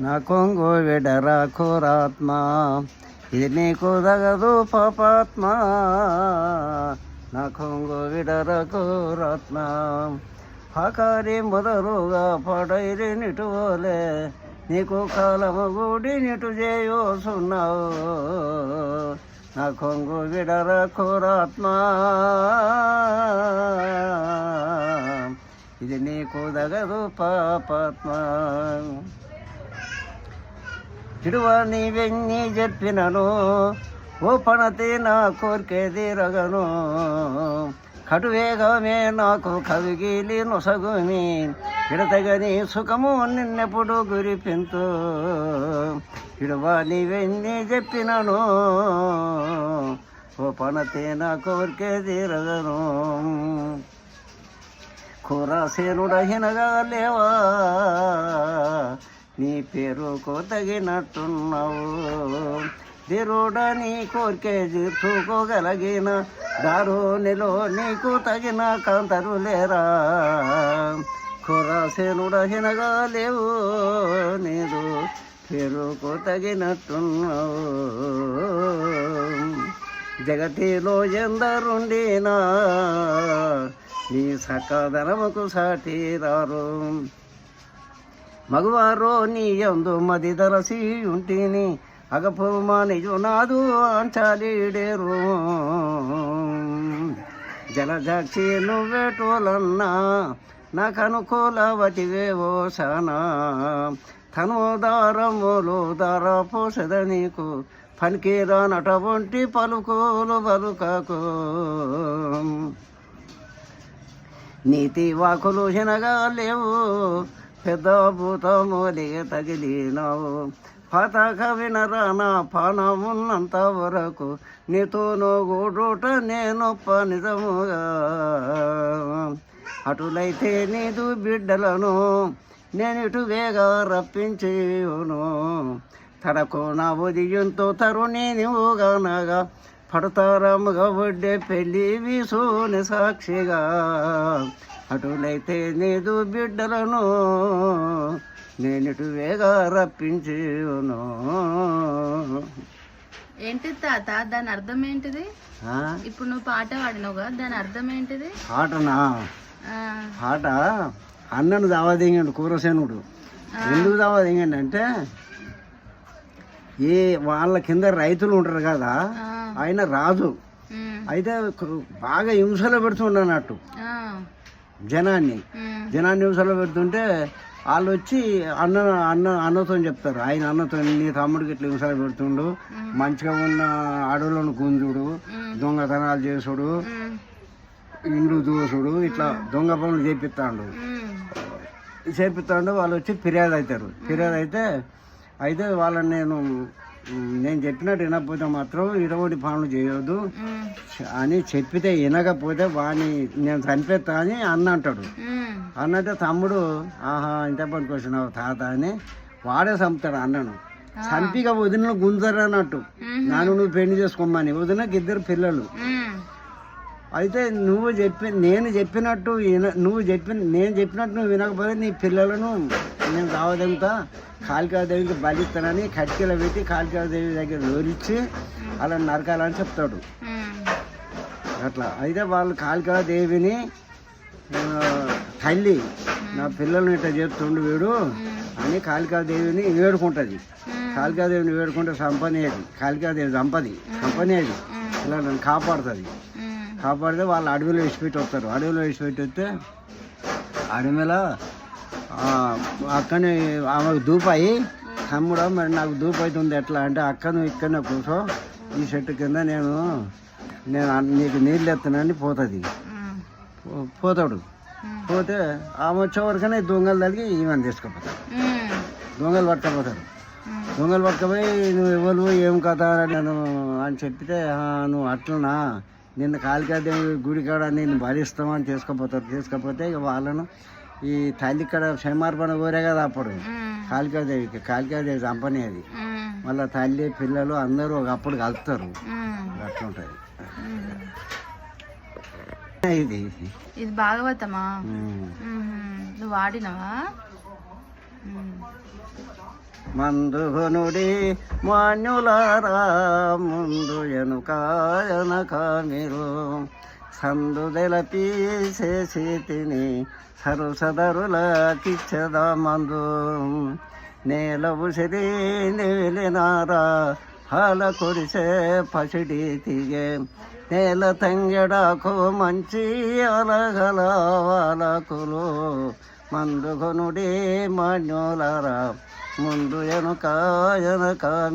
నా కొంగు విడరా కోరాత్మ, ఇది నీకు దగదు పాపాత్మ. నా కొంగు విడరా కోరాత్మ, హకారి మొదలుగా పడైరి నిటువలే, నీకు కాలము గుడి నిటు చేయోసున్నావు. నా కొంగు విడరా కోరాత్మ, ఇది నీకు దగదు పాపాత్మ. చిడువా నీవెన్ని చెప్పినను, ఓ పణతి నా కోరికే తీరగను. కటువేగమే నాకు కవిగిలి నొసగుని, విడతగని సుఖము నిన్నెప్పుడు గురిపింతు. చిడువా నీవెన్ని చెప్పినను, ఓ పణతి నా కోరికే తీరగను. కురాసేనుడహినగా లేవా, నీ పేరుకు తగినట్టున్నావు. దిరుడా నీ కోరికే తీర్చుకోగలిగిన, దారునిలో నీకు తగిన కాంతరు లేరా. కురాసేనుడహినగా లేవు, నీరు పేరుకు తగినట్టున్నావు. జగతిలో ఎందరుండినా, నీ సకాదనముకు సాటి రారు. మగవారో నీ యందు మది దరసి ఉంటిని, అగపుమా నిజు నాదు అంచాలీడేరు. జలజాక్షి నువ్వేటోలన్నా, నాకు అనుకూలవతివేవో శానా. తను దారములు దార పోసద నీకు, పనికిరా నటువంటి పలుకులు బలుకకు. నీతి వాకులు శనగా లేవు, పెద్ద భూతమూలిగ తగిలినావు. పతాక వినరానా పానమున్నంత వరకు, నీతోనో గూడుట నేనొప్ప నిజముగా. అటులైతే నీదు బిడ్డలను నేనిటు వేగా రప్పించేయును. తడకు నా ఉదయంతో తరుణి నీవుగానగా, పడతారముగా వడ్డే పెళ్ళి వీసుని సాక్షిగా. అటులైతే నీదు బిడ్డలను నేనిటు వేగా రప్పించేయును. ఏంటి తాత, దాని అర్థం ఏంటిది? ఇప్పుడు నువ్వు పాట పాడినావుగా, దాని అర్థం ఏంటిది? పాటనా? పాట అన్నను దావాదింగండు కూరసేనుడు. ఎందుకు దావాదింగండి అంటే, ఏ వాళ్ళ కింద రైతులు ఉంటారు కదా, ఆయన రాజు అయితే బాగా హింసలో పెడుతుండన్నట్టు జనాన్ని హింసలో పెడుతుంటే, వాళ్ళు వచ్చి అన్నతో చెప్తారు. ఆయన అన్నతో, నీ తమ్ముడికి ఇట్లా హింసలు పెడుతుండు, మంచిగా ఉన్న అడవులను గుంజుడు, దొంగతనాలు చేసుడు, ఇండ్లు దోసుడు, ఇట్లా దొంగ పనులు చేపిస్తాడు. వాళ్ళు వచ్చి ఫిర్యాదు అవుతారు. ఫిర్యాదు అయితే వాళ్ళని నేను చెప్పినట్టు వినకపోతే మాత్రం ఇటువంటి పనులు చేయొద్దు అని చెప్పితే, వినకపోతే వాడిని నేను చనిపోతా అని అన్న అంటాడు. అన్నట్టే తమ్ముడు, ఆహా ఇంత పనికి వచ్చినావు తాత అని వాడే చంపుతాడు అన్నను. చంపిగా వదినలు గుంజరు అన్నట్టు, నువ్వు పెళ్లి చేసుకోమని. వదినకి 2 పిల్లలు. అయితే నేను చెప్పినట్టు నువ్వు వినకపోతే నీ పిల్లలను నేను రావదంతా కాళికాదేవికి బలిస్తానని కట్టిలో పెట్టి కాళికాదేవి దగ్గర జోలిచ్చి అలా నరకాలని చెప్తాడు. అట్లా అయితే వాళ్ళు కాళికాదేవిని, తల్లి నా పిల్లల్ని ఇట్లా చేస్తుండు వీడు అని కాళికాదేవిని వేడుకుంటుంది. కాళికాదేవిని వేడుకుంటే సంపనేది, కాళికాదేవి సంపనేది ఇలా నన్ను కాపాడుతుంది. కాపాడితే వాళ్ళు అడవిలో విడిచిపెట్టి వస్తారు. అడవిలో విడిచిపెట్టి వస్తే అడవిలో అక్కనే ఆమెకు దూపాయి, తమ్ముడు మరి నాకు దూపు అవుతుంది ఎట్లా అంటే, అక్కను ఇక్కడనే కూర్చో, ఈ చెట్టు కింద నేను నీకు నీళ్ళు ఎత్తానని పోతాడు. పోతే ఆమె వచ్చేవరకనే దొంగలు తగిలి ఈమెను తీసుకుపోతాడు. దొంగలు పట్టుకపోయి నువ్వు ఎవరు ఏం కథ అని చెప్తే, నువ్వు అట్లనా, నిన్న కాళికాదేవి గుడి కాడ నేను భరిస్తామని తీసుకపోతే ఇక వాళ్ళను ఈ తల్లి ఇక్కడ క్షమార్పణ కోరే కదా అప్పుడు కాళికాదేవి చంపనేది. మళ్ళీ తల్లి పిల్లలు అందరూ అప్పుడు కలుపుతారు. అట్లుంటది. ఇది భాగవతమా? నువ్వు వాడినవా? మందుగునుడి మాన్యులారా ముందు ఎనుకాయనక మీరు సందు తెలపి చేసి తిని సరుసదరుల కిచ్చదా మందు నేల ఉసిరి నిలినారా హాల కురిసే పసిడి తిగే నేల తంగెడాకు మంచి అలగల వాలకులు మందుగునుడి మాన్యులారా ముందు ఎనుక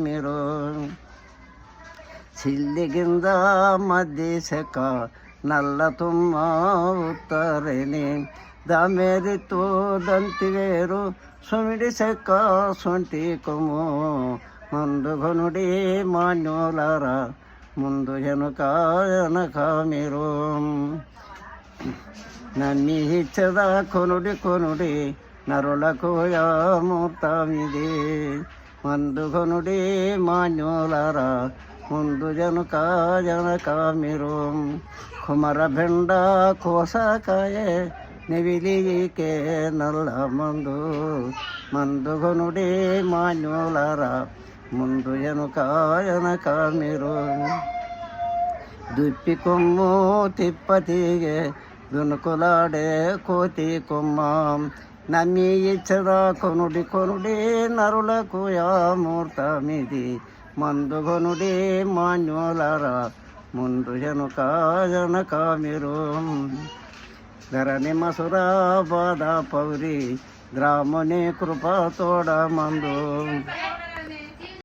మీరు చిల్లి గింజ మధ్య చెక్క నల్ల తుమ్మ ఉత్తరేని దామేరితో దంతి వేరు సుమిడి చెక్క సొంటి కొమ్ము మందుగునుడి మాన్యులారా ముందు ఎనుక మీరు నమ్మి ఇచ్చదా కొనుడి నరులకు యామూర్తమిది మందుగునుడి మాన్యులారా ముందు జనక మీరు కుమర బెండ కోసకాయే నెవిలికే నల్ల మందుగునుడి మాన్యులారా ముందు ఎనుక మీరు దుప్పి కొమ్ము తిప్పతిగే దునుకులాడే కోతి కొమ్మ నమ్మి ఇచ్చదా కొనుడి నరులకు యామూర్తమిది మందుగునుడి మాన్యులారా ముందు ఎనుక మీరు ధరణి మసురా బాధ పౌరి గ్రాముని కృప తోడ మందు